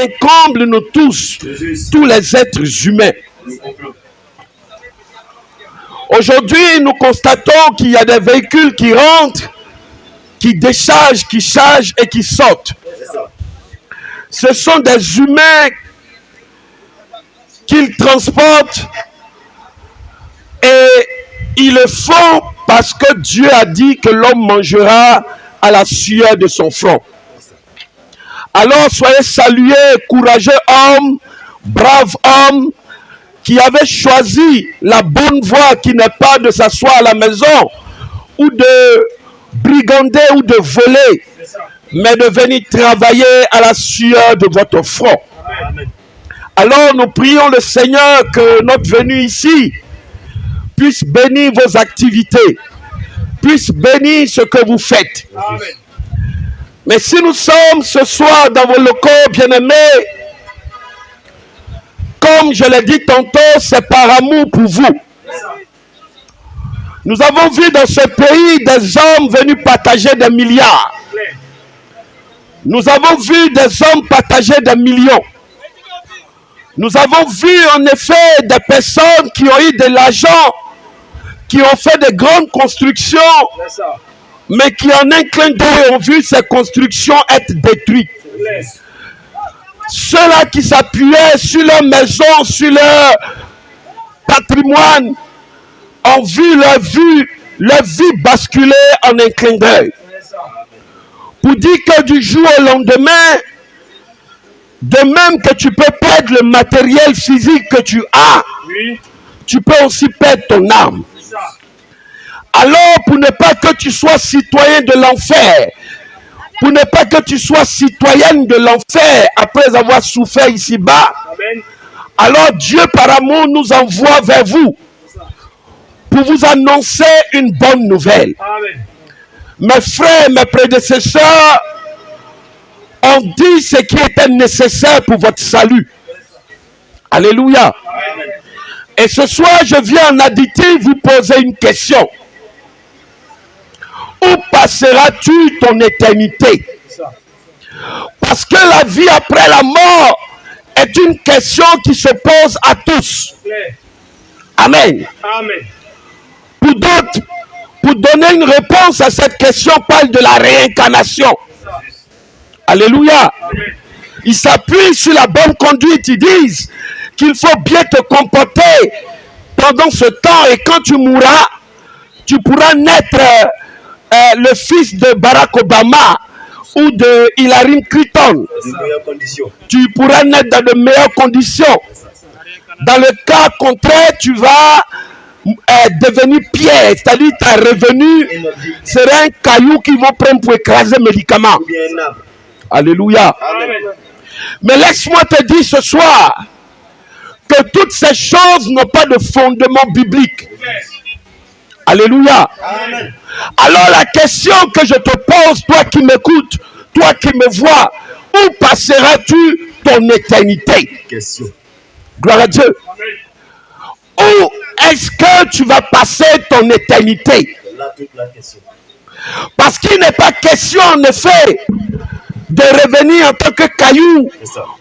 incombe nous tous les êtres humains. Aujourd'hui, nous constatons qu'il y a des véhicules qui rentrent, qui déchargent, qui chargent et qui sortent. Ce sont des humains qu'ils transportent et ils le font parce que Dieu a dit que l'homme mangera à la sueur de son front. Alors soyez salués, courageux hommes, braves hommes, qui avaient choisi la bonne voie qui n'est pas de s'asseoir à la maison ou de brigander ou de voler, mais de venir travailler à la sueur de votre front. Amen. Alors nous prions le Seigneur que notre venue ici puisse bénir vos activités, puisse bénir ce que vous faites. Amen. Mais si nous sommes ce soir dans vos locaux, bien-aimés, comme je l'ai dit tantôt, c'est par amour pour vous. Nous avons vu dans ce pays des hommes venus partager des milliards. Nous avons vu des hommes partager des millions. Nous avons vu en effet des personnes qui ont eu de l'argent, qui ont fait de grandes constructions, mais qui en un clin d'œil ont vu ces constructions être détruites. Ceux-là qui s'appuyaient sur leur maison, sur leur patrimoine, ont vu leur vie basculer en un clin d'œil. Pour dire que du jour au lendemain, de même que tu peux perdre le matériel physique que tu as, tu peux aussi perdre ton âme. Alors, pour ne pas que tu sois citoyen de l'enfer, pour ne pas que tu sois citoyenne de l'enfer après avoir souffert ici-bas, alors Dieu par amour nous envoie vers vous pour vous annoncer une bonne nouvelle. Amen. Mes frères, mes prédécesseurs ont dit ce qui était nécessaire pour votre salut. Alléluia. Amen. Et ce soir, je viens en additif vous poser une question. Où passeras-tu ton éternité? Parce que la vie après la mort est une question qui se pose à tous. Amen. Amen. Pour d'autres, pour donner une réponse à cette question, parle de la réincarnation. Alléluia. Amen. Ils s'appuient sur la bonne conduite. Ils disent qu'il faut bien te comporter pendant ce temps et quand tu mourras, tu pourras naître le fils de Barack Obama ou de Hillary Clinton. Tu pourras naître dans de meilleures conditions. Dans le cas contraire, tu vas devenir pierre, c'est-à-dire ta revenu serait un caillou qu'ils vont prendre pour écraser médicaments. Alléluia. Amen. Mais laisse-moi te dire ce soir que toutes ces choses n'ont pas de fondement biblique. Alléluia. Amen. Alors la question que je te pose, toi qui m'écoutes, toi qui me vois, où passeras-tu ton éternité? Question. Gloire à Dieu. Amen. Où est-ce que tu vas passer ton éternité? Là, toute la question. Parce qu'il n'est pas question en effet de revenir en tant que caillou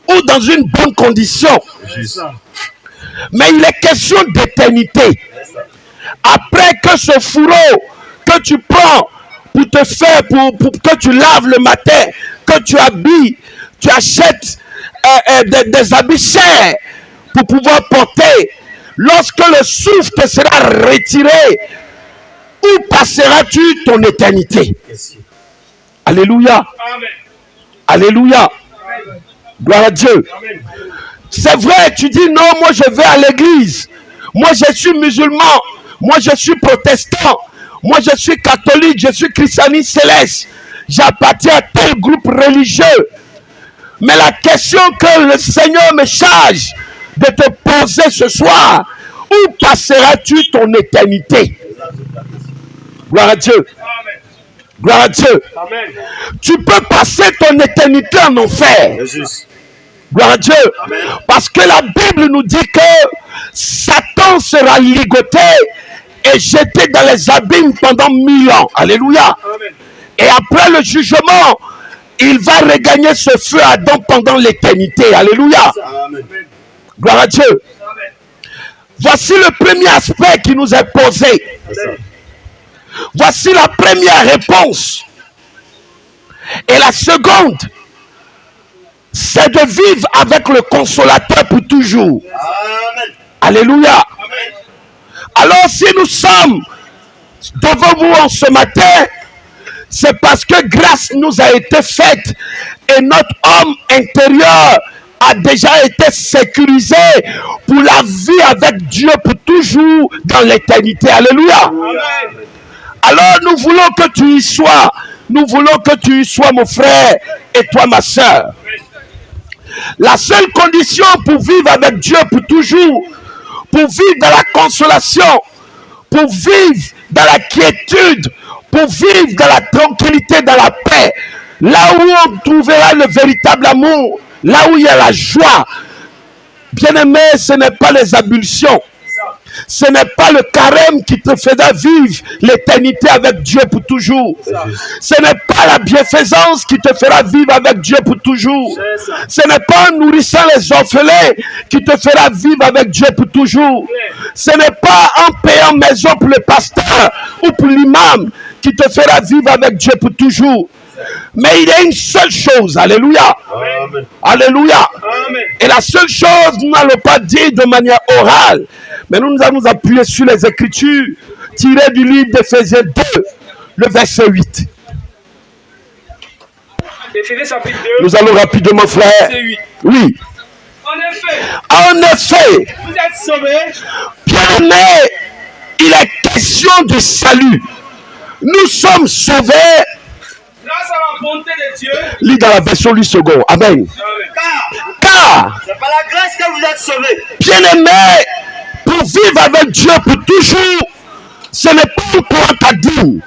ou dans une bonne condition. Mais il est question d'éternité. Après que ce fourreau que tu prends pour te faire, pour que tu laves le matin, que tu habilles, tu achètes des habits chers pour pouvoir porter, lorsque le souffle te sera retiré, où passeras-tu ton éternité? Alléluia. Amen. Alléluia. Amen. Gloire à Dieu. Amen. C'est vrai, tu dis non, moi je vais à l'église. Moi je suis musulman. Moi je suis protestant. Moi je suis catholique. Je suis christianiste céleste. J'appartiens à tel groupe religieux. Mais la question que le Seigneur me charge de te poser ce soir, où passeras-tu ton éternité? Gloire à Dieu. Amen. Gloire à Dieu. Amen. Tu peux passer ton éternité en enfer. Jésus. Gloire à Dieu. Amen. Parce que la Bible nous dit que Satan sera ligoté et jeté dans les abîmes pendant 1000 ans. Alléluia. Amen. Et après le jugement, il va regagner ce feu ardent pendant l'éternité. Alléluia. Amen. Gloire à Dieu. Voici le premier aspect qui nous est posé. Voici la première réponse. Et la seconde, c'est de vivre avec le consolateur pour toujours. Amen. Alléluia. Amen. Alors si nous sommes devant vous en ce matin, c'est parce que grâce nous a été faite et notre homme intérieur a déjà été sécurisé pour la vie avec Dieu pour toujours dans l'éternité. Alléluia. Amen. Alors nous voulons que tu y sois. Nous voulons que tu y sois, mon frère, et toi, ma soeur. La seule condition pour vivre avec Dieu pour toujours, pour vivre dans la consolation, pour vivre dans la quiétude, pour vivre dans la tranquillité, dans la paix, là où on trouvera le véritable amour, là où il y a la joie. Bien-aimé, ce n'est pas les ablutions. Ce n'est pas le carême qui te fera vivre l'éternité avec Dieu pour toujours. Ce n'est pas la bienfaisance qui te fera vivre avec Dieu pour toujours. Ce n'est pas en nourrissant les orphelins qui te fera vivre avec Dieu pour toujours. Ce n'est pas en payant maison pour le pasteur ou pour l'imam qui te fera vivre avec Dieu pour toujours. Mais il y a une seule chose, alléluia. Amen. Alléluia. Amen. Et la seule chose, nous n'allons pas dire de manière orale, mais nous allons nous appuyer sur les Écritures tirées du livre d'Éphésiens 2, le verset 8. Éphésiens chapitre 2. Nous allons rapidement, frère. Verset 8. Oui. En effet, vous êtes sauvés. Bien-aimés, il est question du salut. Nous sommes sauvés. Grâce à la bonté de Dieu. Lis dans la version 8 secondes. Amen. Car c'est par la grâce que vous êtes sauvés. Bien-aimés, pour vivre avec Dieu pour toujours, ce n'est pas pour un cadeau.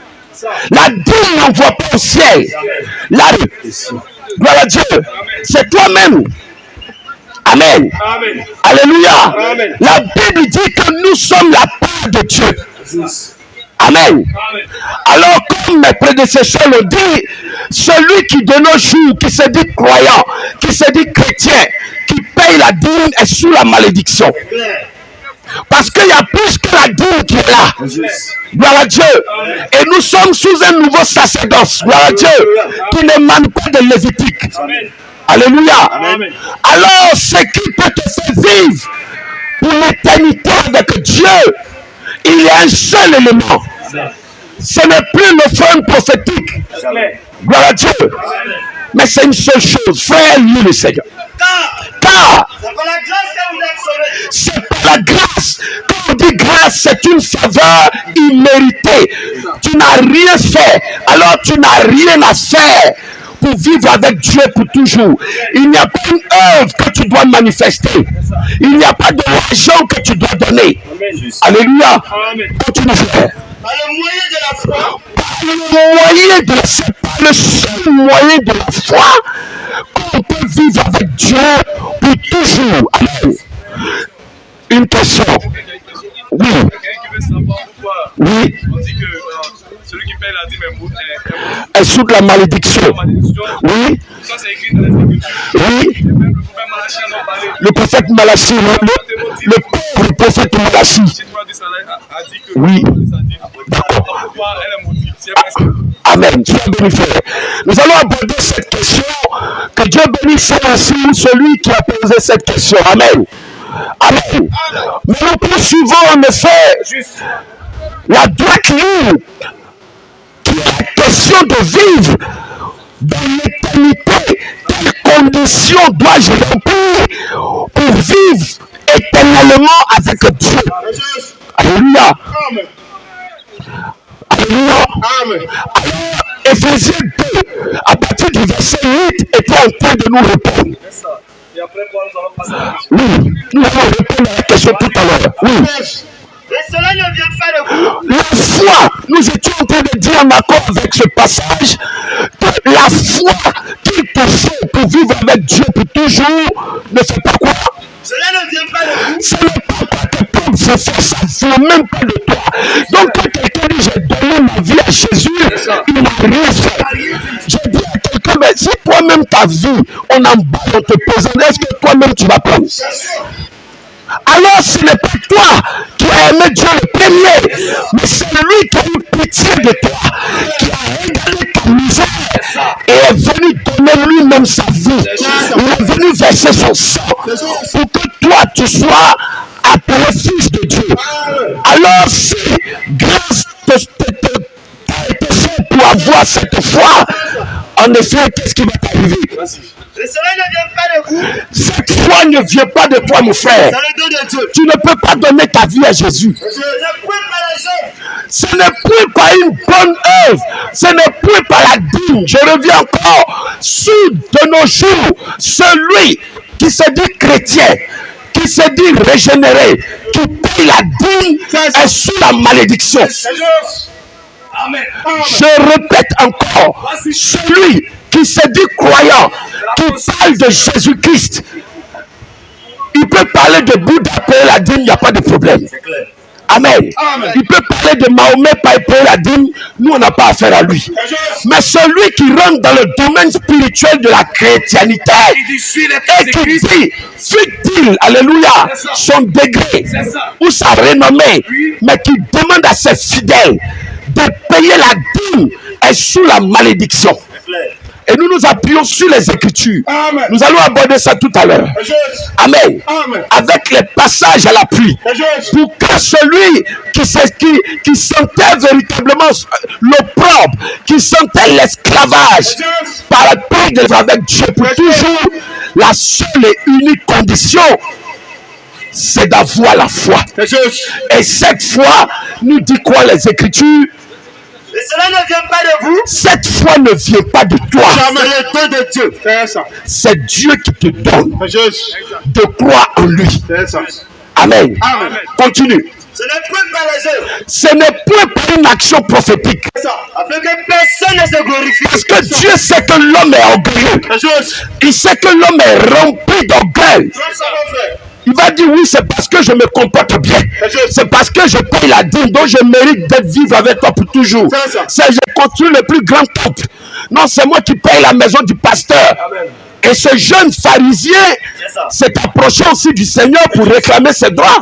La dîme n'envoie pas au ciel. Gloire à Dieu. C'est toi-même. Amen. Amen. Alléluia. Amen. La Bible dit que nous sommes la part de Dieu. Amen. Amen. Alors, comme mes prédécesseurs l'ont dit, celui qui de nos jours, qui se dit croyant, qui se dit chrétien, qui paye la dîme est sous la malédiction. Parce qu'il y a plus que la dîme qui est là. Gloire à Dieu. Et nous sommes sous un nouveau sacerdoce. Gloire à Dieu. Qui n'émane pas de Lévitique. Alléluia. Amen. Alors, ce qui peut te faire vivre pour l'éternité avec Dieu, il y a un seul élément. Ce n'est plus l'offrande prophétique. Gloire à Dieu. Mais c'est une seule chose. Frère, lis le Seigneur. Car c'est par la grâce que vous êtes sauvés. c'est par la grâce. Quand on dit grâce, c'est une faveur imméritée. Tu n'as rien fait. Alors tu n'as rien à faire pour vivre avec Dieu pour toujours. Il n'y a pas une œuvre que tu dois manifester. Il n'y a pas de l'argent que tu dois donner. Alléluia. Amen. Continue, frère. Par le moyen de la foi. Le moyen de la foi, le seul moyen de la foi qu'on peut vivre avec Dieu pour toujours. Amen. Une question. Oui. Quelqu'un qui veut savoir pourquoi Oui. on dit que celui qui paye la dîme est maudit. Elle sous la malédiction. Oui. Ça, c'est écrit dans les Écritures. Oui. Et même le prophète Malachie en a parlé. Le prophète Malachie, le pauvre prophète Malachie. Si tu vois du salaire, a dit que Oui. d'accord. Pourquoi elle est maudite? Si elle est presque. Amen. Sois béni, frère. Nous allons aborder cette question. Que Dieu bénisse aussi celui qui a posé cette question. Amen. Amen. Mais nous poursuivons en effet la droite ligne qui est la question de vivre dans l'éternité. Quelles conditions dois-je remplir pour vivre éternellement avec Dieu? Alléluia. Amen. Alléluia. Amen. Alors, Éphésiens 2, à partir du verset 8, est en train de nous répondre. C'est ça. Et après quoi, nous allons passer à la question. Oui, nous allons répondre à la question tout à l'heure. Oui. Mais cela ne vient pas de vous. La foi, nous étions en train de dire en accord avec ce passage que la foi qu'il te faut pour vivre avec Dieu pour toujours ne fait pas quoi? Cela ne vient pas de vous. Ce n'est pas par tes propres efforts, ça ne vient même pas de toi. Donc quand quelqu'un dit j'ai donné ma vie à Jésus, il n'a rien fait. J'ai dit à quelqu'un, mais si toi-même ta vie, on te présente, est-ce que toi-même tu vas prendre? Alors ce n'est pas toi qui as aimé Dieu le premier, mais c'est lui qui a eu pitié de toi, qui a régalé ta misère et est venu donner lui-même sa vie. Il est venu verser son sang pour que toi tu sois appelé fils de Dieu. Alors si grâce t'a été faite pour avoir cette foi, en effet, qu'est-ce qui va t'arriver? Cela ne vient pas de vous. Cette foi ne vient pas de toi, mon frère. Tu ne peux pas donner ta vie à Jésus. Ce n'est plus par une bonne œuvre. Ce n'est plus par la dîme. Je reviens encore. Sous de nos jours, celui qui se dit chrétien, qui se dit régénéré, qui paye la dîme, est sous la malédiction. Amen. Je répète encore, celui qui se dit croyant, qui parle de Jésus-Christ, il peut parler de Bouddha, payer la dîme, il n'y a pas de problème. Amen. Il peut parler de Mahomet, payer la dîme, nous on n'a pas affaire à lui. Mais celui qui rentre dans le domaine spirituel de la chrétienté et qui dit, fut-il, alléluia, son degré ou sa renommée, mais qui demande à ses fidèles de payer la dîme, est sous la malédiction. Et nous nous appuyons sur les Écritures. Amen. Nous allons aborder ça tout à l'heure. Amen. Amen. Avec les passages à l'appui. Pour que celui qui sentait véritablement l'opprobre, qui sentait l'esclavage, par la paix de avec Dieu pour toujours, la seule et unique condition, c'est d'avoir la foi. Et cette foi, nous dit quoi les Écritures? Et cela ne vient pas de vous. Cette foi ne vient pas de toi. C'est de Dieu. C'est Dieu qui te donne de croire en lui. Amen. Amen. Continue. Ce n'est plus par les œuvres. Ce n'est plus par une action prophétique. Afin que personne ne se glorifie. Parce que Dieu sait que l'homme est orgueilleux. Il sait que l'homme est rempli d'orgueil. Il va dire oui, c'est parce que je me comporte bien. C'est parce que je paye la dîme, donc je mérite d'être vivre avec toi pour toujours. C'est je construis le plus grand temple. Non, c'est moi qui paye la maison du pasteur. Amen. Et ce jeune pharisien s'est approché aussi du Seigneur pour réclamer ses droits.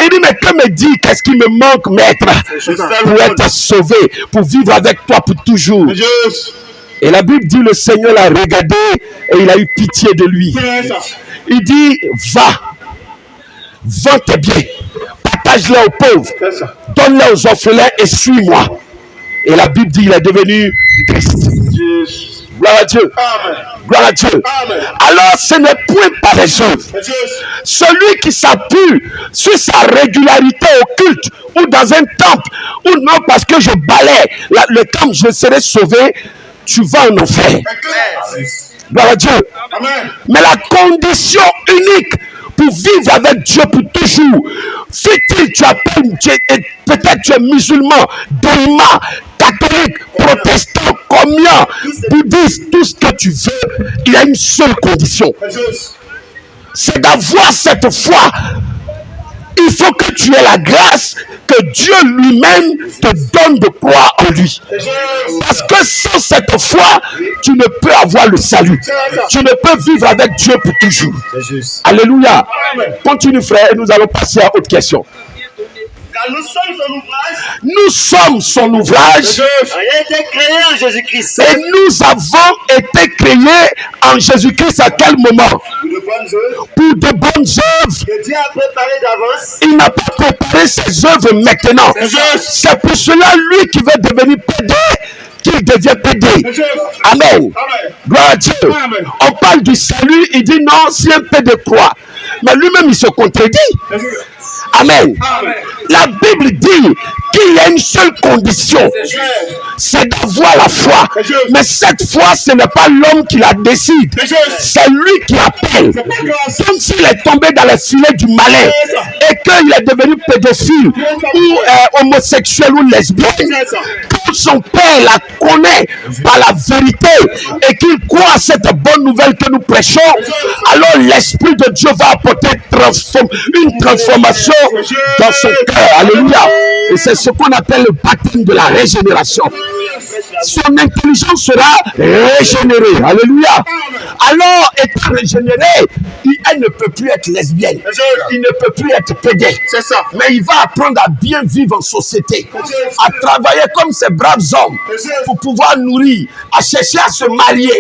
Il dit, mais que me dit, qu'est-ce qui me manque, maître, pour être sauvé, pour vivre avec toi pour toujours. Et la Bible dit, le Seigneur l'a regardé et il a eu pitié de lui. Il dit, va, vends tes biens, partage-les aux pauvres, donne-les aux orphelins et suis-moi. Et la Bible dit, il est devenu Christ. Gloire à Dieu. Amen. Gloire à Dieu. Amen. Alors, ce n'est point par les œuvres. Celui qui s'appuie sur sa régularité au culte ou dans un temple, ou non parce que je balaie le temple, je serai sauvé, tu vas en enfer. Gloire à Dieu. Amen. Mais la condition unique pour vivre avec Dieu pour toujours, fut-il tu appelles Dieu, et peut-être tu es musulman, dogma, catholique, protestant, commun, bouddhiste, tout ce que tu veux, il y a une seule condition. C'est d'avoir cette foi. Il faut que tu aies la grâce que Dieu lui-même te donne de croire en lui. Parce que sans cette foi, tu ne peux avoir le salut. Tu ne peux vivre avec Dieu pour toujours. Alléluia. Continue frère, nous allons passer à autre question. Car nous sommes son ouvrage. Nous sommes son ouvrage. Il a été créé en Jésus-Christ. Et nous avons été créés en Jésus-Christ à quel moment? Pour de bonnes œuvres Pour de bonnes œuvres. que Dieu a préparées d'avance. Il n'a pas préparé ses œuvres maintenant. C'est pour cela, lui qui veut devenir pédé, qu'il devient pédé. Amen. Gloire à Dieu. On parle du salut, il dit non, si un pédé croit. Mais lui-même, il se contredit. Amen. La Bible dit qu'il y a une seule condition, c'est d'avoir la foi. Mais cette foi, ce n'est pas l'homme qui la décide, c'est lui qui appelle. Comme s'il est tombé dans le filet du malin et qu'il est devenu pédophile ou homosexuel ou lesbien. Quand son père la connaît par la vérité et qu'il croit à cette bonne nouvelle que nous prêchons, alors l'Esprit de Dieu va apporter une transformation dans son cœur. Alléluia. Et c'est ce qu'on appelle le baptême de la régénération. son intelligence sera régénérée. Alléluia. Alors, étant régénérée, elle ne peut plus être lesbienne. Il ne peut plus être pédé. C'est ça. Mais il va apprendre à bien vivre en société, à travailler comme ces braves hommes pour pouvoir nourrir, à chercher à se marier,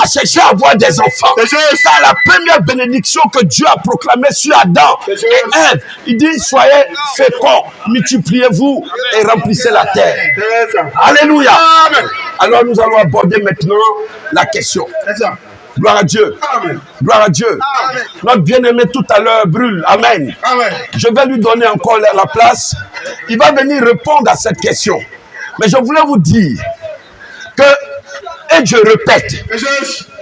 à chercher à avoir des enfants. Car la première bénédiction que Dieu a proclamée sur Adam et Ève, il dit, soyez féconds, multipliez-vous et remplissez la terre. Alléluia. Alors nous allons aborder maintenant la question. Gloire à Dieu. Gloire à Dieu. Amen. Notre bien-aimé tout à l'heure brûle. Amen. Amen. Je vais lui donner encore la place. Il va venir répondre à cette question. Mais je voulais vous dire que, et je répète,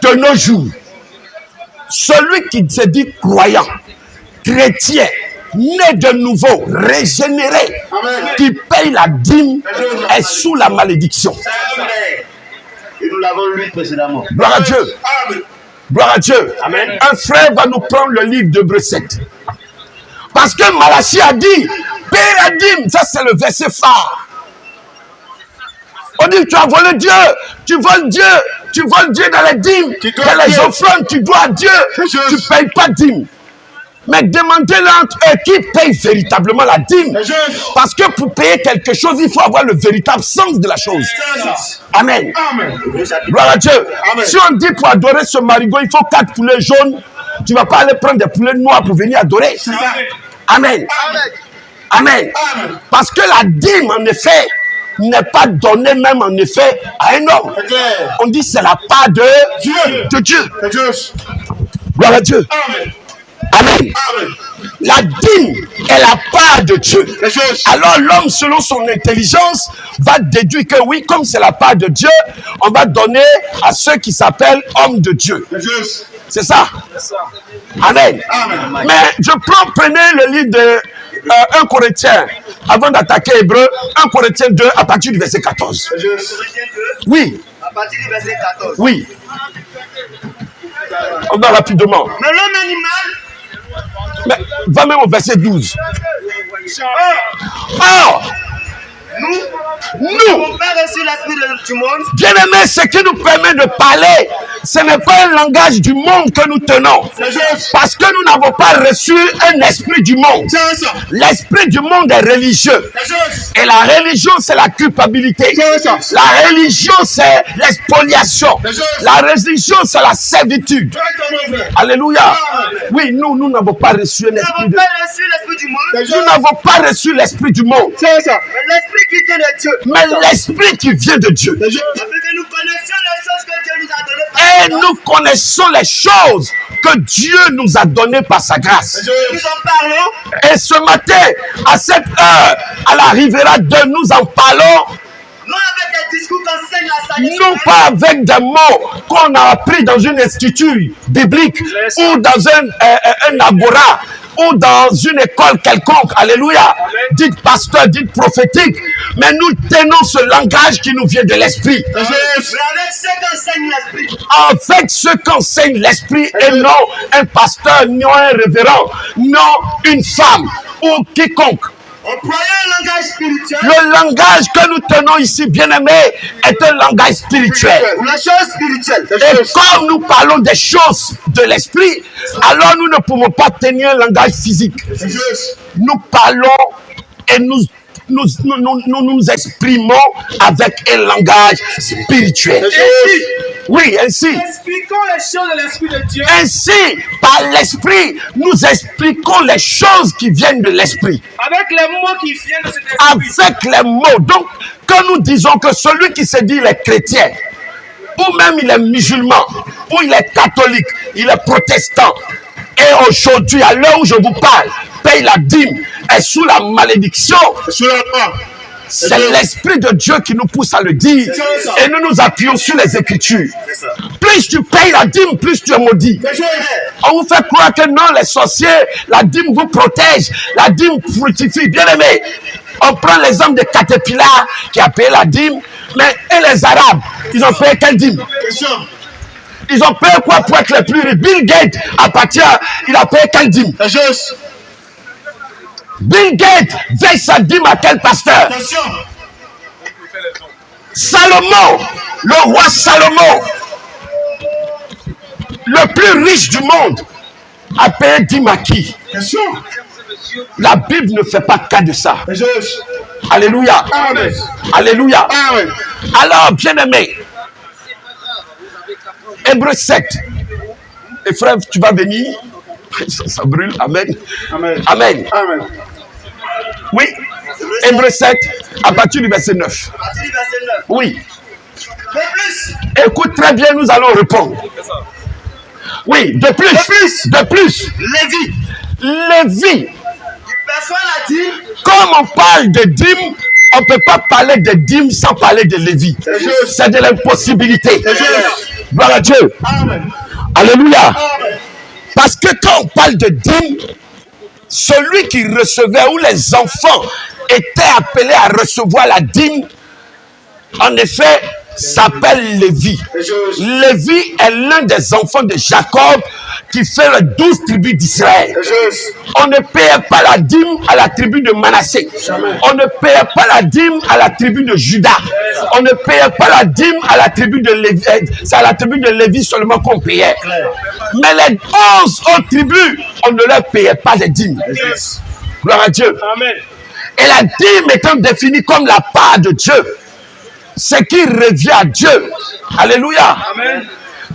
de nos jours, celui qui se dit croyant, chrétien, né de nouveau, régénéré, Amen. qui paye la dîme, est sous la malédiction. Amen. Et nous l'avons lu précédemment. Gloire à Dieu. Amen. Gloire à Dieu. Amen. Un frère va nous prendre le livre de Hébreux 7. Parce que Malachie a dit, paye la dîme. Ça, c'est le verset phare. On dit, tu as volé Dieu. Tu voles Dieu. Tu voles Dieu dans les dîmes. Dans les offrandes, tu dois à Dieu. Tu ne payes pas dîme. Mais demandez-leur entre eux qui paye véritablement la dîme. Parce que pour payer quelque chose, il faut avoir le véritable sens de la chose. Amen. Amen. Gloire à Dieu. Amen. Si on dit pour adorer ce marigot, il faut 4 poulets jaunes, tu ne vas pas aller prendre des poulets noirs pour venir adorer. Amen. Amen. Amen. Parce que la dîme, en effet, n'est pas donnée même en effet à un homme. C'est clair. On dit c'est la part de Dieu. de Dieu. C'est juste. Gloire à Dieu. Amen. Amen. Amen. La dîme est la part de Dieu. C'est juste. Alors l'homme, selon son intelligence, va déduire que oui, comme c'est la part de Dieu, on va donner à ceux qui s'appellent hommes de Dieu. C'est juste. C'est ça. Amen. Amen. Mais prenez le livre de 1 Corinthiens, avant d'attaquer Hébreux, 1 Corinthiens 2, à partir du verset 14. C'est juste. Oui, À partir du verset 14. oui. On va rapidement. Mais l'homme animal, Mais va même au verset 12. Or, nous nous, n'avons pas reçu l'esprit du monde, bien-aimés, ce qui nous permet de parler, ce n'est pas un langage du monde que nous tenons. c'est juste. Parce que nous n'avons pas reçu un esprit du monde. C'est ça. L'esprit du monde est religieux. C'est juste. Et la religion, c'est la culpabilité. C'est ça. La religion, c'est l'expoliation. C'est juste. La religion, c'est la servitude. Exactement, frère. Alléluia. Oui, nous n'avons pas reçu un Nous esprit n'avons de... pas reçu l'esprit du monde, Nous n'avons pas reçu l'esprit du monde. c'est ça. Mais l'esprit qui vient de Dieu. Mais l'esprit qui vient de Dieu. C'est juste. Afin que nous connaissions les choses que Dieu nous a données par Et nous connaissons les choses que Dieu nous a données par sa grâce. Nous en parlons, Et ce matin, à cette heure, à la Rivera 2, nous en parlons, non avec des discours qu'enseigne la sagesse non humaine, pas avec des mots qu'on a appris dans une institut biblique ou dans un agora ou dans une école quelconque, alléluia, dites pasteur, dites prophétique, mais nous tenons ce langage qui nous vient de l'esprit. c'est juste. Mais avec ce qu'enseigne l'esprit. Avec ce qu'enseigne l'esprit et non un pasteur, non un révérend, non une femme ou quiconque. Employer un langage spirituel, Le langage que nous tenons ici, bien-aimés, est un langage spirituel. la chose spirituelle, c'est Et juste. comme nous parlons des choses de l'esprit, alors nous ne pouvons pas tenir un langage physique. C'est juste. Nous parlons et nous exprimons avec un langage spirituel. Ainsi, Oui, ainsi. Expliquons les choses de l'Esprit de Dieu. Ainsi, par l'esprit, nous expliquons les choses qui viennent de l'esprit. Avec les mots qui viennent de cet esprit. Avec les mots. Donc, quand nous disons que celui qui se dit il est chrétien, ou même il est musulman, ou il est catholique, il est protestant, et aujourd'hui, à l'heure où je vous parle, paye la dîme, est sous la malédiction, sur la main. c'est l'Esprit de Dieu qui nous pousse à le dire. Et nous nous appuyons sur les Écritures. Plus tu payes la dîme, plus tu es maudit. C'est juste. On vous fait croire que non, les sorciers, la dîme vous protège, la dîme fructifie. Bien aimé, on prend l'exemple de Caterpillar qui a payé la dîme, mais et les Arabes, ils ont payé quelle dîme? Question. Ils ont payé quoi pour être les plus riches? Bill Gates, il a payé quelle dîme? C'est juste. Bill Gates veille sa dîme à quel pasteur? Question. Salomon, le roi Salomon, le plus riche du monde, a payé dîme à qui? Bien sûr. La Bible ne fait pas cas de ça. Jesus. Alléluia. Amen. Alléluia. Amen. Alors, bien-aimé, Hébreux 7. Et frère, tu vas venir. Ça brûle. Amen. Amen. Amen. Amen. Oui. Hébreux 7, à partir du verset 9. À partir du verset 9. Oui. De plus, Écoute très bien, nous allons répondre. Oui, de plus. De plus. De plus. Lévi. Lévi. il perçoit la dîme. Comme on parle de dîme, on ne peut pas parler de dîme sans parler de Lévi. C'est de l'impossibilité. Gloire à Dieu. Amen. Alléluia. Amen. Parce que quand on parle de dîme, celui qui recevait ou les enfants étaient appelés à recevoir la dîme, en effet, s'appelle Lévi. Jesus. Lévi est l'un des enfants de Jacob qui fait les 12 tribus d'Israël. Jesus. On ne payait pas la dîme à la tribu de Manassé. On ne payait pas la dîme à la tribu de Juda. On ne payait pas la dîme à la tribu de Lévi. C'est à la tribu de Lévi seulement qu'on payait. Mais les 11 autres tribus, on ne leur payait pas les dîmes. Yes. Gloire à Dieu. Amen. Et la dîme étant définie comme la part de Dieu, ce qui revient à Dieu. Alléluia. Amen.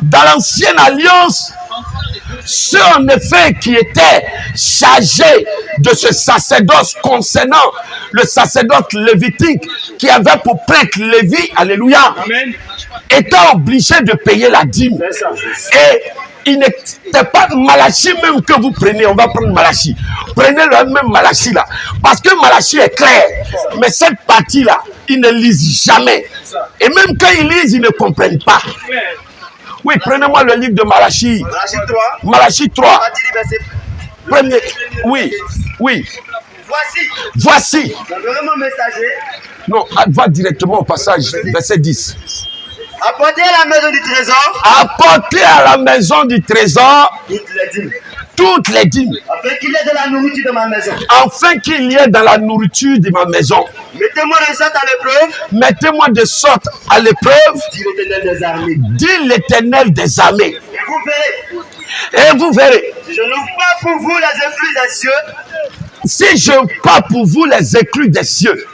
Dans l'ancienne alliance, ceux en effet qui étaient chargés de ce sacerdoce concernant le sacerdoce lévitique qui avait pour prêtre Lévi, alléluia, Amen. étaient obligés de payer la dîme. C'est ça. Et il n'était pas Malachie même que vous prenez, on va prendre Malachie. Prenez le même Malachie là. Parce que Malachie est clair. Mais cette partie-là, ils ne lisent jamais. Et même quand ils lisent, ils ne comprennent pas. Oui, prenez-moi le livre de Malachie. Malachie 3. Malachie 3. À partir du verset. Premier. Oui, oui. Voici, Voici. j'enverrai mon messager. Non, va directement au passage, verset 10. Apportez à la maison du trésor Apportez à la maison du trésor toutes les dîmes, toutes les dîmes, afin qu'il y ait de la nourriture dans ma maison. afin qu'il y ait dans la nourriture de ma maison. Mettez-moi de sorte à l'épreuve, Mettez-moi de sorte à l'épreuve, dit l'Éternel des armées. dit l'Éternel des armées. Et vous verrez, Et vous verrez, si je n'ouvre pas pour vous les écluses des cieux, si je pas pour vous les éclus des cieux.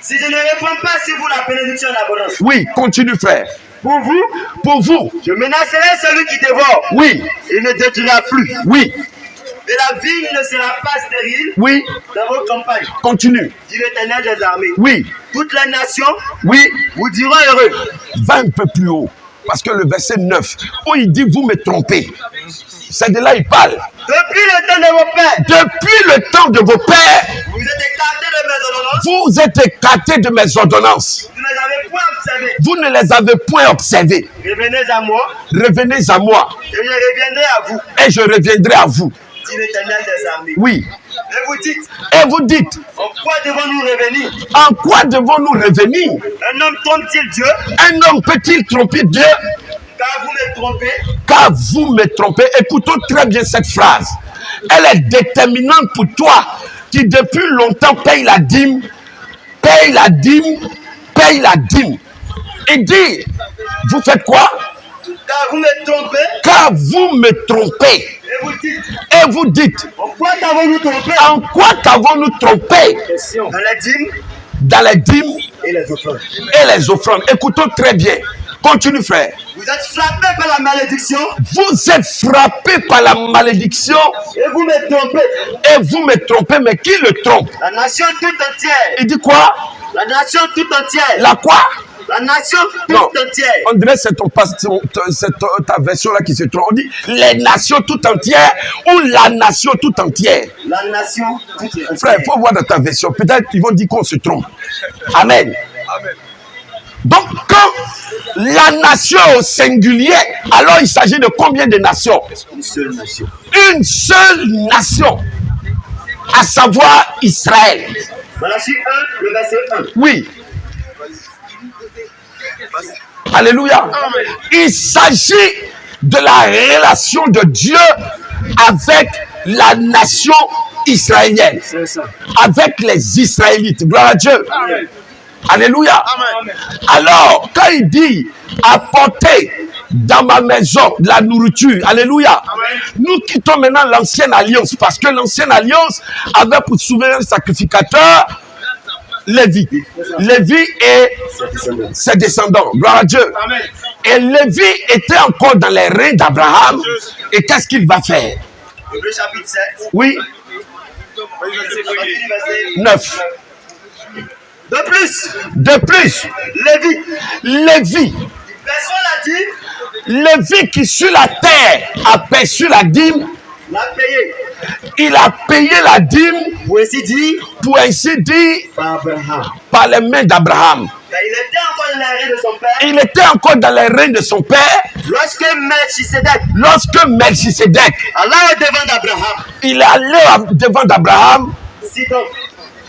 si je ne réponds pas sur vous la bénédiction en abondance. Oui, continue frère. Pour vous, Pour vous, je menacerai celui qui dévore. oui, Il ne détruira plus. oui, Et la vigne ne sera pas stérile oui, dans vos campagnes, continue. dit l'Éternel des armées. Oui, Toutes les nations oui, vous diront heureux. va un peu plus haut. Parce que le verset 9, où il dit vous me trompez. C'est de là il parle. Depuis le temps de vos pères, Depuis le temps de vos pères, vous êtes écartés de mes ordonnances. vous êtes écartés de mes ordonnances. Vous ne les avez point observées. Vous ne les avez point observées. Revenez à moi Revenez à moi et je reviendrai à vous, et je reviendrai à vous. dit l'Éternel des armées. Oui. Et vous dites, Et vous dites, en quoi devons-nous revenir? en quoi devons-nous revenir? Un homme trompe-t-il Dieu? Un homme peut-il tromper Dieu? Car vous me trompez. Car vous me trompez. Écoutons très bien cette phrase. Elle est déterminante pour toi qui depuis longtemps paye la dîme, paye la dîme, paye la dîme. Il dit, vous faites quoi? Car vous me trompez. Car vous me trompez. Et vous dites, Et vous dites, en quoi t'avons-nous trompé? en quoi t'avons-nous trompé? Dans la dîme Dans les dîmes et les offrandes. et les offrandes. Écoutons très bien. Continue frère. Vous êtes frappés par la malédiction Vous êtes frappé par la malédiction et vous me trompez. et vous me trompez. Mais qui le trompe? La nation toute entière. Il dit quoi? La nation toute entière. La quoi? La nation Non. toute entière. On dirait que c'est ta version là qui se trompe. On dit les nations tout entières ou la nation tout entière. La nation toute entière. Frère, il faut voir dans ta version. Peut-être qu'ils vont dire qu'on se trompe. Amen. Amen. Donc, quand la nation est au singulier, alors il s'agit de combien de nations? Une seule nation. Une seule nation, à savoir Israël. Malachie 1, le verset 1. Oui. Alléluia. Il s'agit de la relation de Dieu avec la nation israélienne, C'est ça. avec les Israélites. Gloire à Dieu. Amen. Alléluia. Amen. Alors, quand il dit apporter dans ma maison de la nourriture, alléluia, nous quittons maintenant l'ancienne alliance parce que l'ancienne alliance avait pour souverain sacrificateur Lévi. Lévi et ses descendants. Gloire à Dieu. Amen. Et Lévi était encore dans les reins d'Abraham. Et qu'est-ce qu'il va faire? Hébreux chapitre 7. Oui, Verset 9. De plus, De plus, Lévi, Lévi, personne l'a dit, Lévi qui sur la terre a perçu la dîme, l'a payé. il a payé la dîme, Pour ainsi dire, pour ainsi dire, par Abraham. par les mains d'Abraham. Car il était encore dans les reins de son père. Il était encore dans les reins de son père Lorsque Melchisedec lorsque Melchisedec, alla au-devant d'Abraham, il est allé devant d'Abraham. si donc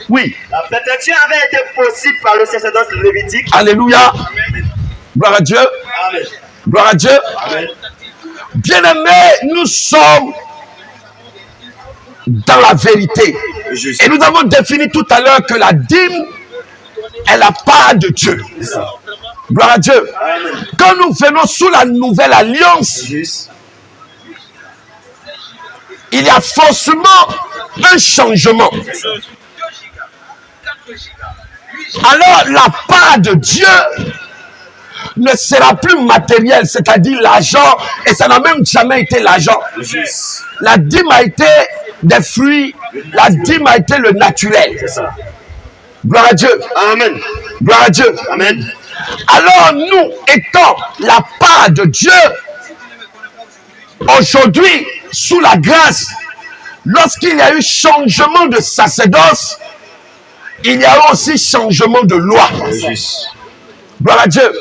Oui, la perfection avait été possible par le sacerdoce lévitique. alléluia. Gloire à Dieu. Amen. Gloire à Dieu. Amen. Bien-aimés, nous sommes dans la vérité. Juste. Et nous avons défini tout à l'heure que la dîme est la part de Dieu. Gloire à Dieu. Amen. Quand nous venons sous la nouvelle alliance, Juste. il y a forcément un changement. Alors la part de Dieu ne sera plus matérielle, c'est-à-dire l'argent, et ça n'a même jamais été l'argent. Juste. La dîme a été des fruits, la dîme a été le naturel. C'est ça. Gloire à Dieu. Amen. Gloire à Dieu. Amen. Alors nous, étant la part de Dieu, aujourd'hui, sous la grâce, lorsqu'il y a eu changement de sacerdoce, il y a eu aussi changement de loi. Juste. Gloire à Dieu.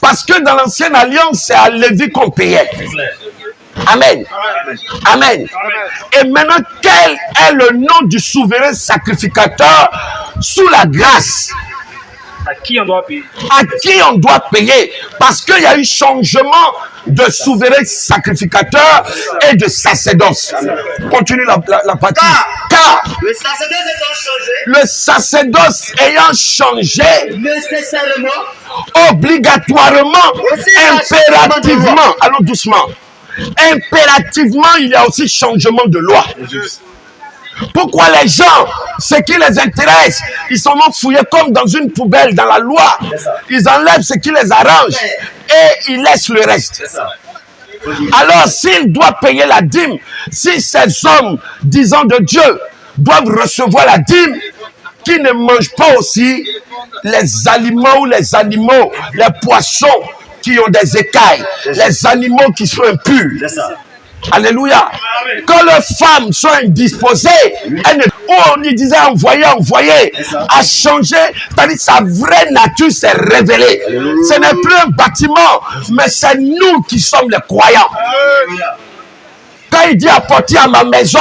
Parce que dans l'ancienne alliance, c'est à Lévi qu'on payait. Amen. Amen. Et maintenant, quel est le nom du souverain sacrificateur sous la grâce? À qui on doit payer? À qui on doit payer? Parce qu'il y a eu changement de souverain sacrificateur et de sacerdoce. Continue la partie. Car Le sacerdoce étant changé, le sacerdoce ayant changé, nécessairement, obligatoirement, impérativement, allons doucement, impérativement, il y a aussi changement de loi. Pourquoi les gens, ce qui les intéresse, ils sont fouillés comme dans une poubelle dans la loi. Ils enlèvent ce qui les arrange et ils laissent le reste. Alors s'il doit payer la dîme, si ces hommes, disant de Dieu, doivent recevoir la dîme, qui ne mangent pas aussi les aliments ou les animaux, les poissons qui ont des écailles, les animaux qui sont impurs. c'est ça. Alléluia. Quand les femmes sont indisposées, on lui disait envoyer, a changé, c'est-à-dire sa vraie nature s'est révélée. Ce n'est plus un bâtiment, mais c'est nous qui sommes les croyants. Quand il dit apporter à ma maison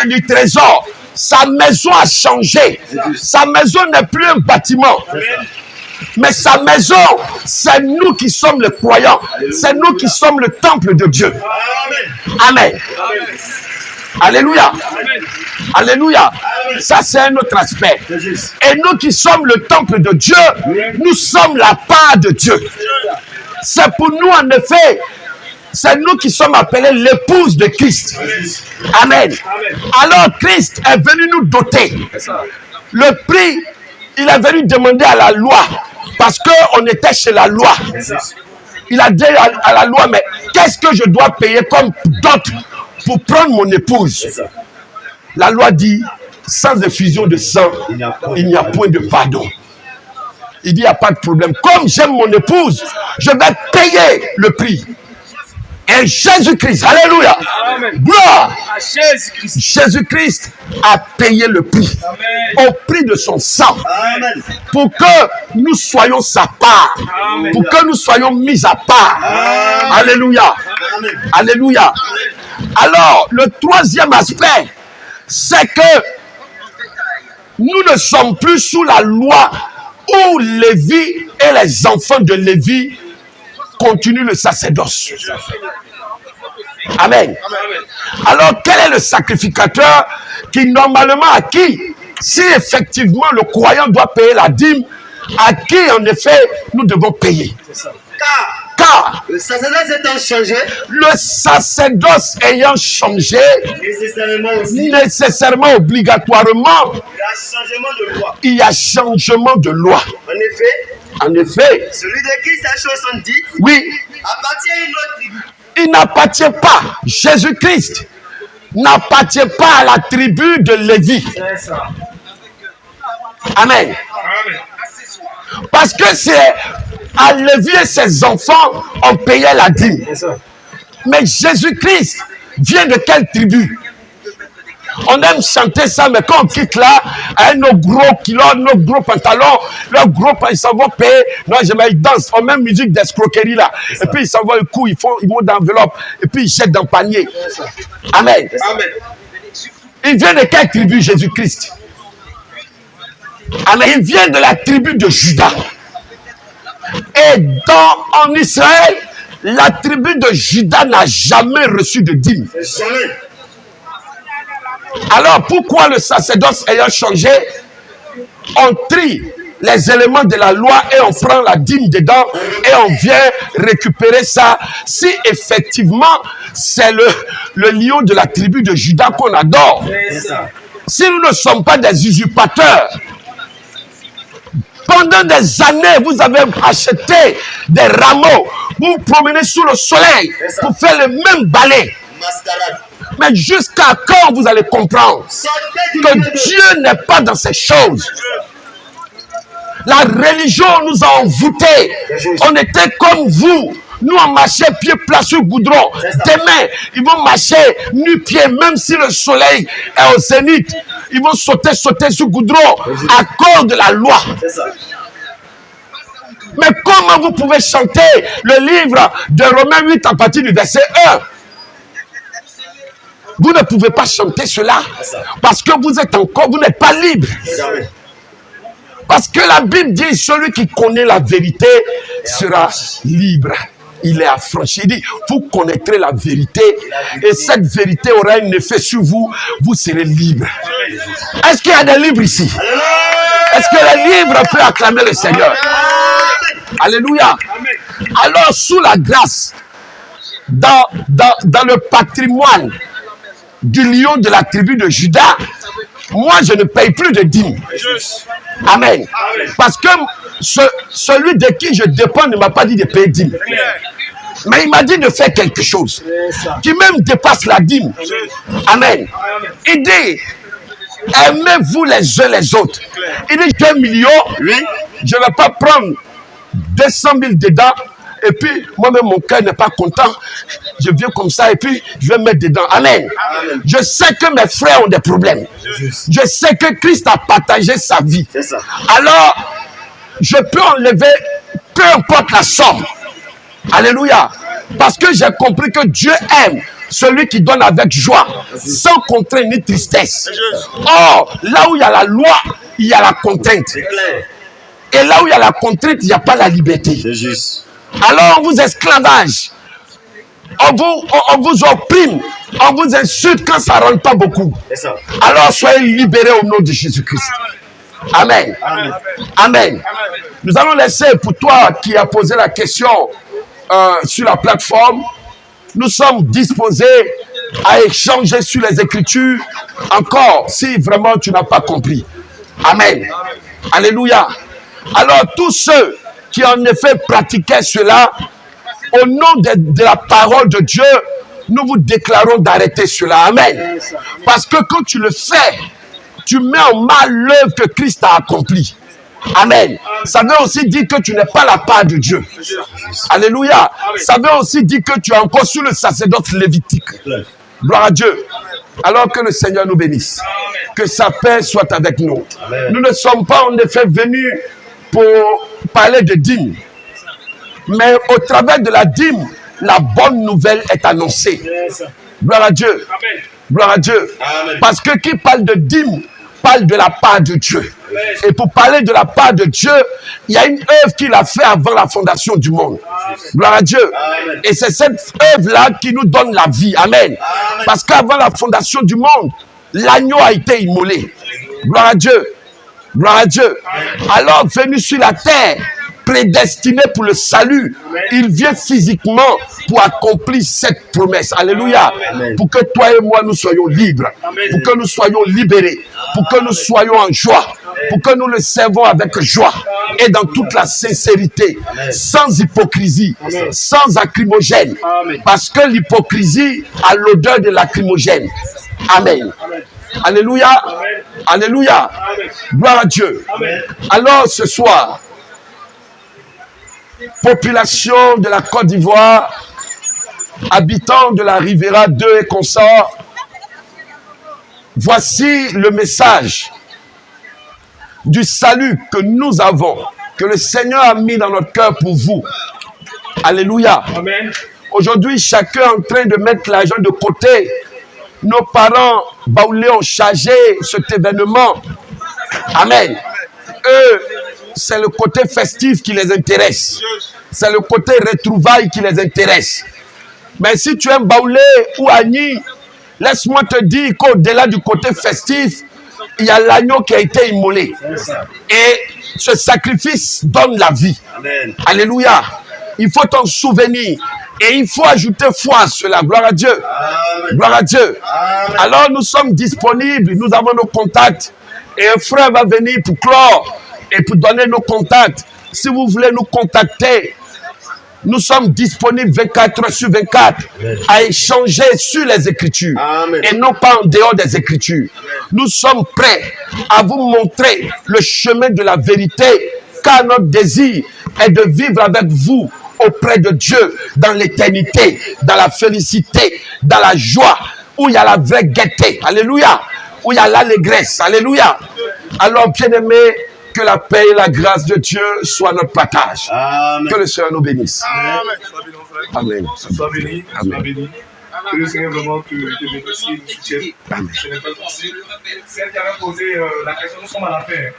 du trésor, sa maison a changé. Sa maison n'est plus un bâtiment. Mais sa maison, c'est nous qui sommes les croyants. C'est nous qui sommes le temple de Dieu. Amen. Alléluia. Alléluia. Ça, c'est un autre aspect. Et nous qui sommes le temple de Dieu, nous sommes la part de Dieu. C'est pour nous, en effet, c'est nous qui sommes appelés l'épouse de Christ. Amen. Alors, Christ est venu nous doter. Le prix, il est venu demander à la loi, parce qu'on était chez la loi. Il a dit à la loi, mais qu'est-ce que je dois payer comme dot pour prendre mon épouse? La loi dit, sans effusion de sang, il n'y a point de pardon. Il dit, il n'y a pas de problème. Comme j'aime mon épouse, je vais payer le prix. Et Jésus-Christ, alléluia, gloire, Jésus-Christ a payé le prix, au prix de son sang, pour que nous soyons sa part, pour que nous soyons mis à part. Alléluia, alléluia. Alors, le troisième aspect, c'est que nous ne sommes plus sous la loi où Lévi et les enfants de Lévi continuent le sacerdoce. Amen. Alors, quel est le sacrificateur qui, normalement, à qui, si effectivement le croyant doit payer la dîme, à qui en effet nous devons payer. Car le sacerdoce étant changé, le sacerdoce ayant changé, nécessairement, obligatoirement, il y a changement de loi. En effet, Celui de qui ces choses sont dites oui, appartient à une autre tribu. il n'appartient pas, Jésus-Christ n'appartient pas à la tribu de Lévi. Amen. Parce que c'est à Lévi et ses enfants ont payé la dîme. Mais Jésus-Christ vient de quelle tribu? On aime chanter ça, mais quand on quitte là, avec nos gros kilos, nos gros pantalons, leurs gros pantalons, ils s'en vont payer. Non, ils dansent, on met musique d'escroquerie là. Et puis ils s'en vont un coup, ils montent dans l'enveloppe, et puis ils jettent dans le panier. Amen. Il vient de quelle tribu, Jésus-Christ? Amen. Il vient de la tribu de Juda. Et en Israël, la tribu de Juda n'a jamais reçu de dîme. Alors pourquoi le sacerdoce ayant changé, on trie les éléments de la loi et on prend la dîme dedans et on vient récupérer ça? Si effectivement c'est le lion de la tribu de Juda qu'on adore, si nous ne sommes pas des usurpateurs, pendant des années, vous avez acheté des rameaux, vous vous promenez sous le soleil pour faire le même balai. Mais jusqu'à quand vous allez comprendre que Dieu n'est pas dans ces choses? La religion nous a envoûtés. On était comme vous. Nous, on marchait pieds plats sur le goudron. Demain, ils vont marcher nu-pieds, même si le soleil est au zénith. Ils vont sauter sur le goudron à cause de la loi. Mais comment vous pouvez chanter le livre de Romains 8 à partir du verset 1? Vous ne pouvez pas chanter cela parce que vous n'êtes pas libre. Parce que la Bible dit, celui qui connaît la vérité sera libre. Il est affranchi. Il dit, vous connaîtrez la vérité et cette vérité aura un effet sur vous. Vous serez libre. Est-ce qu'il y a des libres ici? Est-ce que les libres peuvent acclamer le Seigneur? Alléluia. Alors, sous la grâce, dans le patrimoine du lion de la tribu de Juda, moi je ne paye plus de dîmes. Amen. Parce que celui de qui je dépends ne m'a pas dit de payer dîmes. Mais il m'a dit de faire quelque chose qui même dépasse la dîme. Amen. Il dit, aimez-vous les uns les autres. Il dit, j'ai 1 million, je ne vais pas prendre 200 000 dedans. Et puis, moi-même, mon cœur n'est pas content. Je viens comme ça et puis je vais mettre dedans. Amen. Je sais que mes frères ont des problèmes. Je sais que Christ a partagé sa vie. Alors, je peux enlever peu importe la somme. Alléluia. Parce que j'ai compris que Dieu aime celui qui donne avec joie, sans contrainte ni tristesse. Or, là où il y a la loi, il y a la contrainte. Et là où il y a la contrainte, il n'y a pas la liberté. C'est juste. Alors on vous esclavage, on vous opprime, on vous insulte quand ça ne rentre pas beaucoup. Alors soyez libérés au nom de Jésus-Christ. Amen. Amen. Amen. Nous allons laisser pour toi qui as posé la question sur la plateforme, nous sommes disposés à échanger sur les Écritures encore si vraiment tu n'as pas compris. Amen. Alléluia. Alors tous ceux qui en effet pratiquaient cela, au nom de la parole de Dieu, nous vous déclarons d'arrêter cela. Amen. Parce que quand tu le fais, tu mets en mal l'œuvre que Christ a accomplie. Amen. Ça veut aussi dire que tu n'es pas la part de Dieu. Alléluia. Ça veut aussi dire que tu es encore sous le sacerdoce lévitique. Gloire à Dieu. Alors que le Seigneur nous bénisse. Que sa paix soit avec nous. Nous ne sommes pas en effet venus pour parler de dîme. Mais au travers de la dîme, la bonne nouvelle est annoncée. Gloire à Dieu. Gloire à Dieu. Parce que qui parle de dîme, parle de la part de Dieu. Et pour parler de la part de Dieu, il y a une œuvre qu'il a fait avant la fondation du monde. Gloire à Dieu. Et c'est cette œuvre-là qui nous donne la vie. Amen. Parce qu'avant la fondation du monde, l'agneau a été immolé. Gloire à Dieu. Gloire à Dieu. Alors, venu sur la terre, prédestiné pour le salut, il vient physiquement pour accomplir cette promesse. Alléluia. Pour que toi et moi, nous soyons libres. Pour que nous soyons libérés. Pour que nous soyons en joie. Pour que nous le servons avec joie et dans toute la sincérité, sans hypocrisie, sans lacrymogène. Parce que l'hypocrisie a l'odeur de lacrymogène. Amen. Alléluia. Alléluia. Gloire à Dieu. Alors ce soir, population de la Côte d'Ivoire, habitants de la Riviera 2 et consorts, voici le message du salut que nous avons, que le Seigneur a mis dans notre cœur pour vous. Alléluia. Aujourd'hui, chacun est en train de mettre l'argent de côté. Nos parents baoulés ont chargé cet événement. Amen. Eux, c'est le côté festif qui les intéresse. C'est le côté retrouvailles qui les intéresse. Mais si tu aimes Baoulé ou Agni, laisse-moi te dire qu'au-delà du côté festif, il y a l'agneau qui a été immolé. Et ce sacrifice donne la vie. Amen. Alléluia. Il faut t'en souvenir. Et il faut ajouter foi à cela. Gloire à Dieu. Amen. Gloire à Dieu. Amen. Alors nous sommes disponibles. Nous avons nos contacts. Et un frère va venir pour clore et pour donner nos contacts. Si vous voulez nous contacter, nous sommes disponibles 24 heures sur 24 à échanger sur les Écritures. Amen. Et non pas en dehors des Écritures. Nous sommes prêts à vous montrer le chemin de la vérité, car notre désir est de vivre avec vous auprès de Dieu dans l'éternité, dans la félicité, dans la joie, où il y a la vraie gaieté. Alléluia. Où il y a l'allégresse. Alléluia. Alors, bien-aimés, que la paix et la grâce de Dieu soient notre partage. Amen. Que le Seigneur nous bénisse. Amen. Amen. Sois béni. Sois béni. Que le Seigneur vraiment te bénisse, nous soutienne. Ce n'est pas possible. Celle qui avait posé la question, nous sommes à la paix.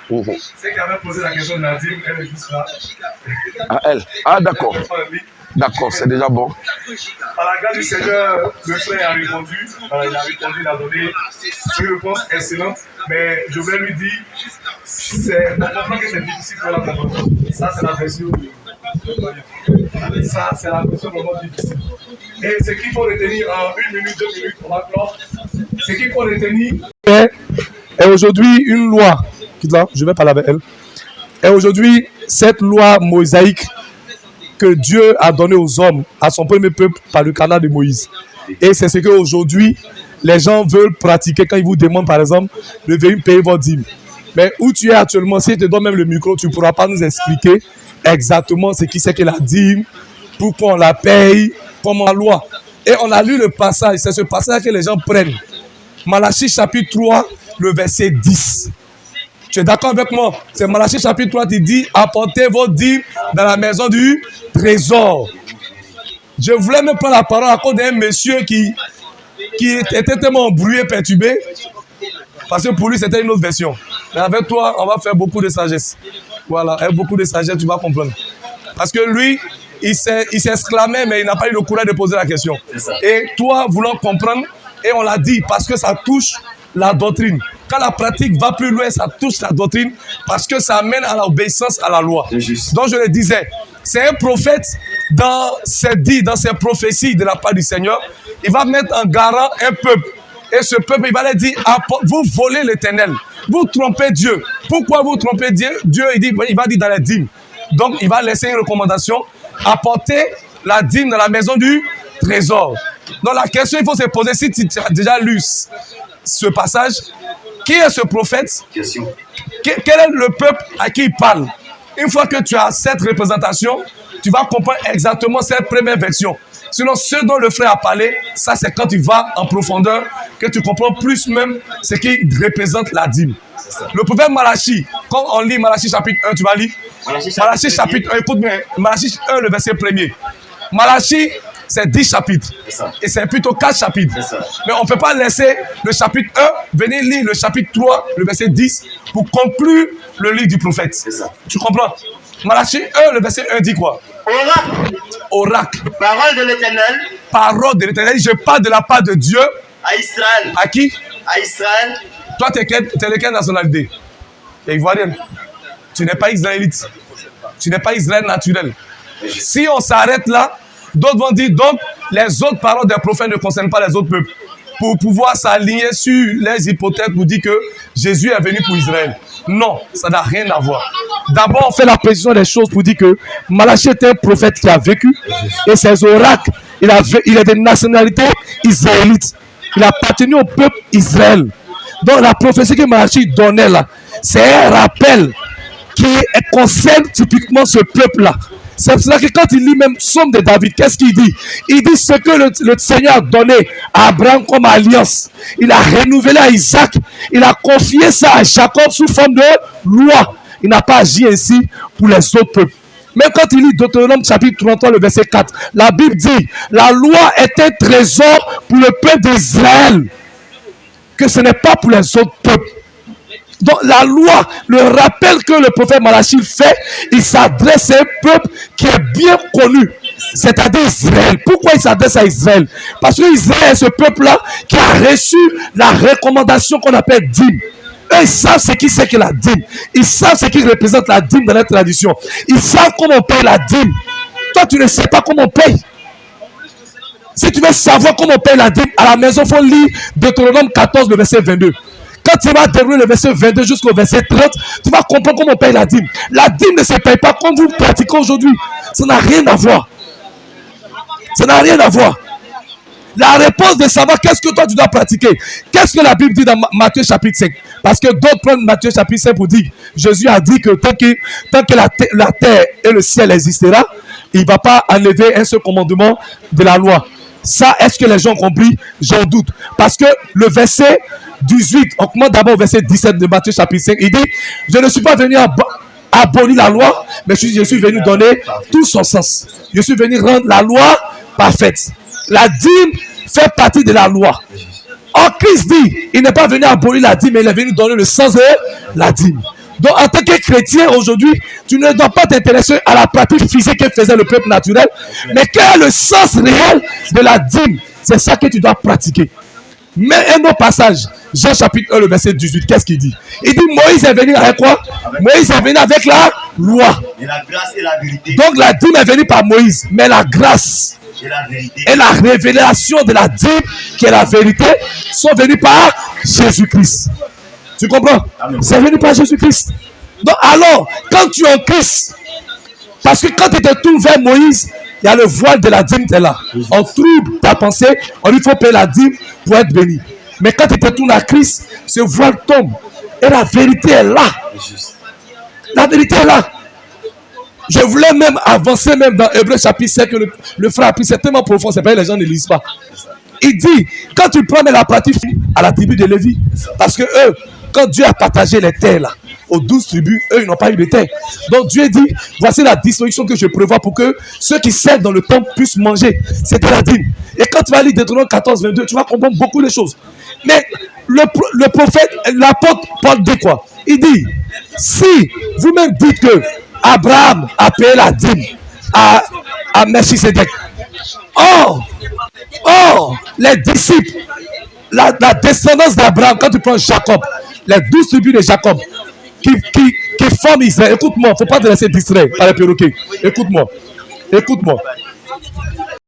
Celle qui avait posé la question de la dîme, elle est juste là. Ah, elle. Ah, d'accord. D'accord, c'est déjà bon. Par la grâce du Seigneur, le frère a répondu. Il a répondu, il a donné une réponse excellente. Mais je voulais lui dire, on comprend que c'est difficile pour la comprendre. Ça, c'est la version. Ça, c'est la version vraiment difficile. Et ce qu'il faut retenir en 1 minute, 2 minutes, on va clore. Ce qu'il faut retenir est aujourd'hui une loi. Je vais parler avec elle. Et aujourd'hui, cette loi mosaïque que Dieu a donnée aux hommes, à son premier peuple, par le canal de Moïse. Et c'est ce qu'aujourd'hui, les gens veulent pratiquer quand ils vous demandent, par exemple, de venir payer votre dîme. Mais où tu es actuellement, si je te donne même le micro, tu ne pourras pas nous expliquer exactement ce qui c'est que la dîme, pourquoi on la paye, comment la loi. Et on a lu le passage, c'est ce passage que les gens prennent. Malachie chapitre 3, le verset 10. Tu es d'accord avec moi? C'est Malachie chapitre 3 qui dit, apportez vos dîmes dans la maison du trésor. Je voulais me prendre la parole à cause d'un monsieur qui était tellement embrouillé, perturbé, parce que pour lui c'était une autre version. Mais avec toi, on va faire beaucoup de sagesse. Voilà, avec beaucoup de sagesse, tu vas comprendre. Parce que lui, il s'exclamait, mais il n'a pas eu le courage de poser la question. Et toi, voulant comprendre, et on l'a dit, parce que ça touche la doctrine. Quand la pratique va plus loin, ça touche la doctrine, parce que ça amène à l'obéissance à la loi. Donc je le disais, c'est un prophète dans ses prophéties de la part du Seigneur. Il va mettre en garant un peuple. Et ce peuple, il va leur dire, vous volez l'Éternel. Vous trompez Dieu. Pourquoi vous trompez Dieu? Dieu, il va dire dans la dîme. Donc, il va laisser une recommandation. Apporter la dîme dans la maison du trésor. Donc, la question, il faut se poser, si tu as déjà lu ce passage, qui est ce prophète? Question. Quel est le peuple à qui il parle? Une fois que tu as cette représentation, tu vas comprendre exactement cette première version. Sinon, ce dont le frère a parlé, ça c'est quand tu vas en profondeur, que tu comprends plus même ce qui représente la dîme. Le prophète Malachie, quand on lit Malachie chapitre 1, tu vas lire Malachie chapitre 1, écoute bien, Malachie 1, le verset 1er. Malachie, c'est 10 chapitres. Et c'est plutôt 4 chapitres. Mais on ne peut pas laisser le chapitre 1 venir lire le chapitre 3, le verset 10, pour conclure le livre du prophète. Tu comprends? Malachie 1, le verset 1 dit quoi? Oracle. Oracle. Parole de l'Éternel. Parole de l'Éternel. Je parle de la part de Dieu. À Israël. À qui? À Israël. Toi, tu es de quelle nationalité? Et Ivoirienne, tu n'es pas israélite. Tu n'es pas Israël naturel. Si on s'arrête là, d'autres vont dire, donc, les autres paroles des prophètes ne concernent pas les autres peuples. Pour pouvoir s'aligner sur les hypothèses pour dire que Jésus est venu pour Israël. Non, ça n'a rien à voir. D'abord, on fait la précision des choses pour dire que Malachie est un prophète qui a vécu et ses oracles, il est de nationalité israélite. Il a appartenu au peuple Israël. Donc la prophétie que Malachie donnait là, c'est un rappel qui concerne typiquement ce peuple-là. C'est pour cela que quand il lit même Psaume de David, qu'est-ce qu'il dit? Il dit ce que le Seigneur a donné à Abraham comme alliance. Il a renouvelé à Isaac. Il a confié ça à Jacob sous forme de loi. Il n'a pas agi ainsi pour les autres peuples. Même quand il lit Deutéronome chapitre 33, le verset 4, la Bible dit, la loi est un trésor pour le peuple d'Israël, que ce n'est pas pour les autres peuples. Donc la loi, le rappel que le prophète Malachie fait, il s'adresse à un peuple qui est bien connu, c'est-à-dire Israël. Pourquoi il s'adresse à Israël? Parce que Israël est ce peuple-là qui a reçu la recommandation qu'on appelle dîme. Eux, ils savent ce qui c'est que la dîme. Ils savent ce qui représente la dîme dans la tradition. Ils savent comment on paye la dîme. Toi, tu ne sais pas comment on paye. Si tu veux savoir comment on paye la dîme, à la maison, il faut lire Deutéronome 14, le verset 22. Quand tu vas dérouler le verset 22 jusqu'au verset 30, tu vas comprendre comment on paye la dîme. La dîme ne se paye pas comme vous pratiquez aujourd'hui. Ça n'a rien à voir. Ça n'a rien à voir. La réponse de savoir qu'est-ce que toi tu dois pratiquer. Qu'est-ce que la Bible dit dans Matthieu chapitre 5? Parce que d'autres prennent Matthieu chapitre 5 pour dire, Jésus a dit que tant que la terre et le ciel existera, il ne va pas enlever un seul commandement de la loi. Ça, est-ce que les gens ont compris? J'en doute. Parce que le verset 18, on commence d'abord au verset 17 de Matthieu chapitre 5. Il dit, je ne suis pas venu abolir la loi, mais je suis venu donner tout son sens. Je suis venu rendre la loi parfaite. La dîme fait partie de la loi. Or, Christ dit, il n'est pas venu abolir la dîme, mais il est venu donner le sens de la dîme. Donc, en tant que chrétien aujourd'hui, tu ne dois pas t'intéresser à la pratique physique que faisait le peuple naturel, mais quel est le sens réel de la dîme? C'est ça que tu dois pratiquer. Mais un autre passage, Jean chapitre 1, le verset 18, qu'est-ce qu'il dit? Il dit, Moïse est venu avec quoi? Moïse est venu avec la loi. Et la grâce et la vérité. Donc la dîme est venue par Moïse, mais la grâce Et la vérité. et la révélation de la dîme, qui est la vérité, sont venues par Jésus-Christ. Tu comprends? C'est venu par Jésus-Christ. Donc alors, quand tu es en Christ, parce que quand tu te tournes vers Moïse, il y a le voile de la dîme qui est là. On trouble ta pensée, on dit qu'il faut payer la dîme pour être béni. Mais quand tu te tournes à Christ, ce voile tombe. Et la vérité est là. La vérité est là. Je voulais même avancer même dans Hébreux chapitre 5, que le frère a pris, c'est tellement profond, c'est pas que les gens ne lisent pas. Il dit, quand tu prends la pratique à la tribu de Lévi, parce que eux, quand Dieu a partagé les terres là, aux 12 tribus, eux, ils n'ont pas eu de terre. Donc Dieu dit, voici la disposition que je prévois pour que ceux qui servent dans le temple puissent manger. C'était la dîme. Et quand tu vas lire Deutéronome 14, 22, tu vas comprendre beaucoup de choses. Mais le prophète, l'apôtre Paul dit quoi? Il dit, si vous-même dites que Abraham a payé la dîme à Melchisedec, or, les disciples, la descendance d'Abraham, quand tu prends Jacob, les 12 tribus de Jacob, qui forment Israël, écoute-moi, il ne faut pas te laisser distraire par les perroquets. Écoute-moi.